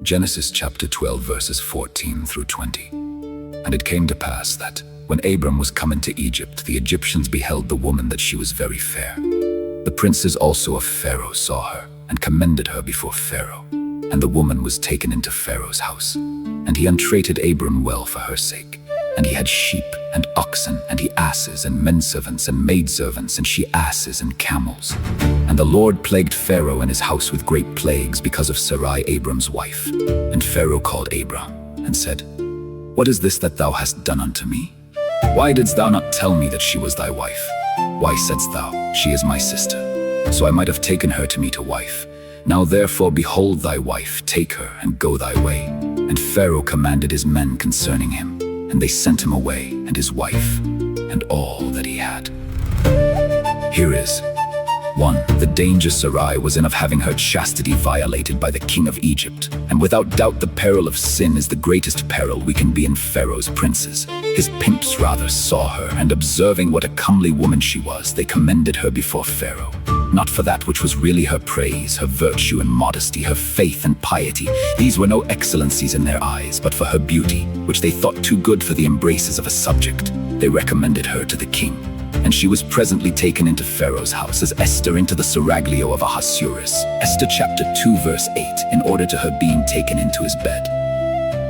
Genesis chapter 12 verses 14 through 20. And it came to pass that, when Abram was come into Egypt, the Egyptians beheld the woman that she was very fair. The princes also of Pharaoh saw her, and commended her before Pharaoh. And the woman was taken into Pharaoh's house. And he entreated Abram well for her sake. And he had sheep, and oxen, and he asses, and menservants, and maidservants, and she asses, and camels. And the Lord plagued Pharaoh and his house with great plagues because of Sarai Abram's wife. And Pharaoh called Abram, and said, What is this that thou hast done unto me? Why didst thou not tell me that she was thy wife? Why saidst thou, She is my sister? So I might have taken her to me to wife. Now therefore behold thy wife, take her, and go thy way. And Pharaoh commanded his men concerning him, and they sent him away, and his wife, and all that he had. Here is 1. The danger Sarai was in of having her chastity violated by the king of Egypt. And without doubt the peril of sin is the greatest peril we can be in Pharaoh's princes. His pimps rather saw her, and observing what a comely woman she was, they commended her before Pharaoh. Not for that which was really her praise, her virtue and modesty, her faith and piety. These were no excellencies in their eyes, but for her beauty, which they thought too good for the embraces of a subject. They recommended her to the king. And she was presently taken into Pharaoh's house as Esther into the seraglio of Ahasuerus. Esther chapter 2 verse 8, in order to her being taken into his bed.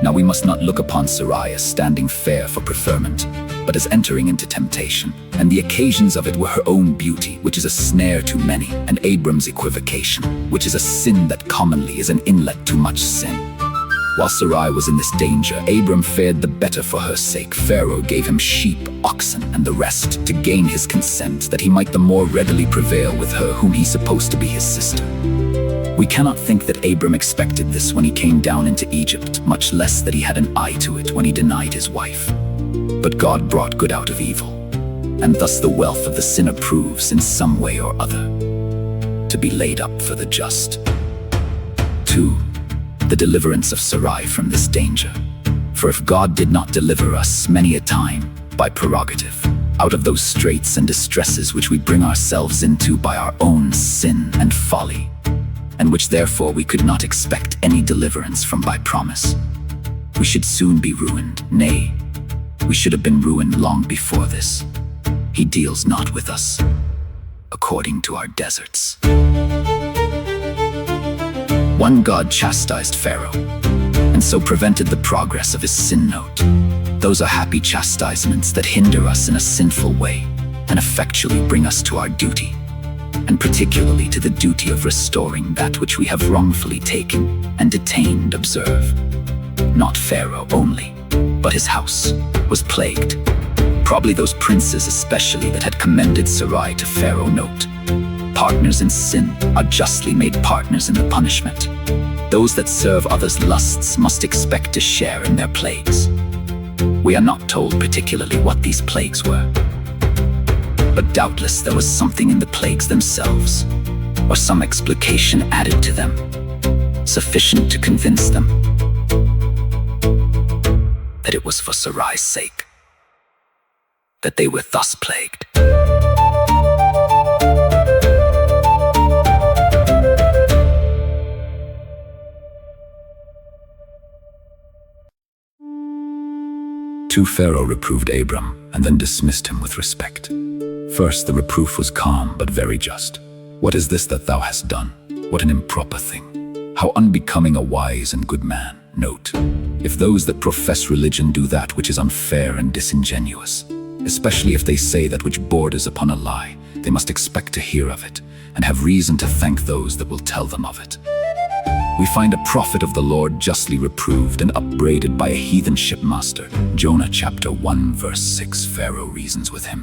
Now we must not look upon Sarai as standing fair for preferment, but as entering into temptation. And the occasions of it were her own beauty, which is a snare to many, and Abram's equivocation, which is a sin that commonly is an inlet to much sin. While Sarai was in this danger, Abram fared the better for her sake. Pharaoh gave him sheep, oxen, and the rest, to gain his consent, that he might the more readily prevail with her whom he supposed to be his sister. We cannot think that Abram expected this when he came down into Egypt, much less that he had an eye to it when he denied his wife. But God brought good out of evil, and thus the wealth of the sinner proves, in some way or other, to be laid up for the just. 2. The deliverance of Sarai from this danger. For if God did not deliver us many a time, by prerogative, out of those straits and distresses which we bring ourselves into by our own sin and folly, and which therefore we could not expect any deliverance from by promise, we should soon be ruined. Nay, we should have been ruined long before this. He deals not with us according to our deserts. 1. God chastised Pharaoh, and so prevented the progress of his sin note. Those are happy chastisements that hinder us in a sinful way, and effectually bring us to our duty, and particularly to the duty of restoring that which we have wrongfully taken and detained. Observe, not Pharaoh only, but his house was plagued. Probably those princes especially that had commended Sarai to Pharaoh. Note, partners in sin are justly made partners in the punishment. Those that serve others' lusts must expect to share in their plagues. We are not told particularly what these plagues were, but doubtless there was something in the plagues themselves, or some explication added to them, sufficient to convince them that it was for Sarai's sake that they were thus plagued. 2. Pharaoh reproved Abram, and then dismissed him with respect. First, the reproof was calm, but very just. What is this that thou hast done? What an improper thing! How unbecoming a wise and good man! Note, if those that profess religion do that which is unfair and disingenuous, especially if they say that which borders upon a lie, they must expect to hear of it, and have reason to thank those that will tell them of it. We find a prophet of the Lord justly reproved and upbraided by a heathen shipmaster. Jonah chapter 1 verse 6. Pharaoh reasons with him.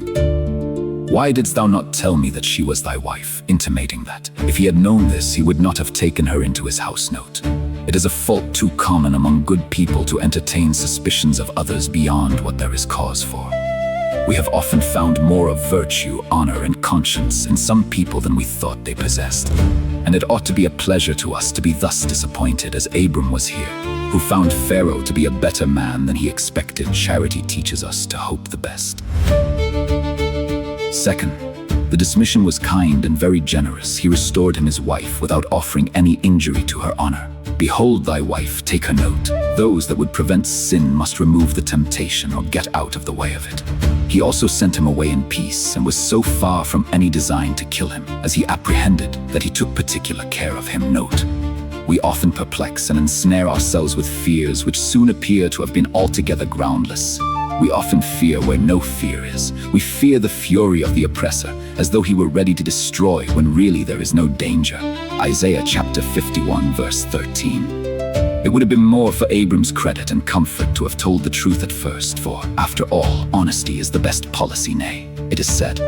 Why didst thou not tell me that she was thy wife? Intimating that, if he had known this, he would not have taken her into his house. Note, it is a fault too common among good people to entertain suspicions of others beyond what there is cause for. We have often found more of virtue, honor, and conscience in some people than we thought they possessed. And it ought to be a pleasure to us to be thus disappointed as Abram was here, who found Pharaoh to be a better man than he expected. Charity teaches us to hope the best. 2. The dismission was kind and very generous. He restored him his wife without offering any injury to her honor. Behold thy wife, take her note. Those that would prevent sin must remove the temptation or get out of the way of it. He also sent him away in peace, and was so far from any design to kill him, as he apprehended, that he took particular care of him. Note: we often perplex and ensnare ourselves with fears which soon appear to have been altogether groundless. We often fear where no fear is. We fear the fury of the oppressor, as though he were ready to destroy when really there is no danger. Isaiah chapter 51 verse 13. It would have been more for Abram's credit and comfort to have told the truth at first, for, after all, honesty is the best policy. Nay, it is said,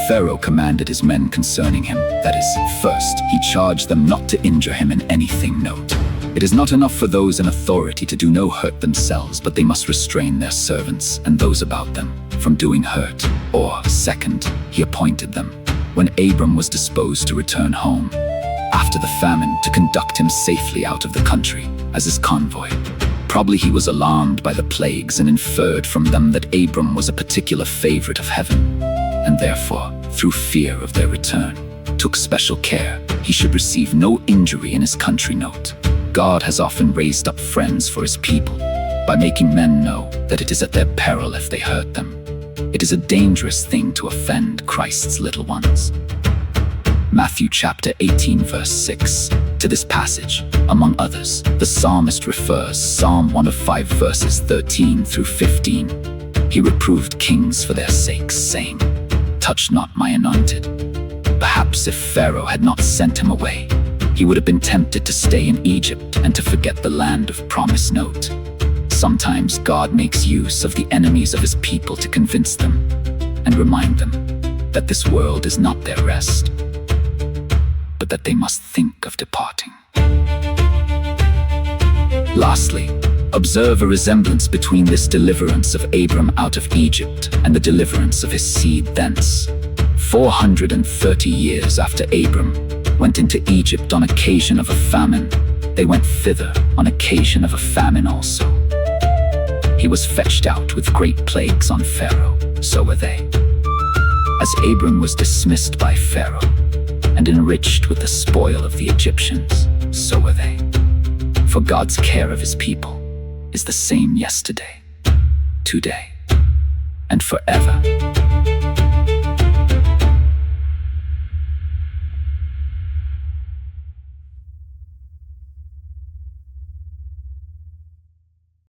Pharaoh commanded his men concerning him, that is, first, he charged them not to injure him in anything. Note: it is not enough for those in authority to do no hurt themselves, but they must restrain their servants and those about them from doing hurt. Or, second, he appointed them, when Abram was disposed to return home, after the famine, to conduct him safely out of the country, as his convoy. Probably he was alarmed by the plagues and inferred from them that Abram was a particular favorite of heaven, and therefore, through fear of their return, took special care he should receive no injury in his country. Note: God has often raised up friends for his people, by making men know that it is at their peril if they hurt them. It is a dangerous thing to offend Christ's little ones. Matthew chapter 18 verse 6. To this passage, among others, the psalmist refers Psalm 105 verses 13 through 15. He reproved kings for their sakes, saying, "Touch not my anointed." Perhaps if Pharaoh had not sent him away, he would have been tempted to stay in Egypt and to forget the land of promise. Note: sometimes God makes use of the enemies of his people to convince them and remind them that this world is not their rest, but that they must think of departing. Lastly, observe a resemblance between this deliverance of Abram out of Egypt and the deliverance of his seed thence. 430 years after Abram went into Egypt on occasion of a famine, they went thither on occasion of a famine also. He was fetched out with great plagues on Pharaoh, so were they. As Abram was dismissed by Pharaoh and enriched with the spoil of the Egyptians, so were they. For God's care of his people is the same yesterday, today, and forever.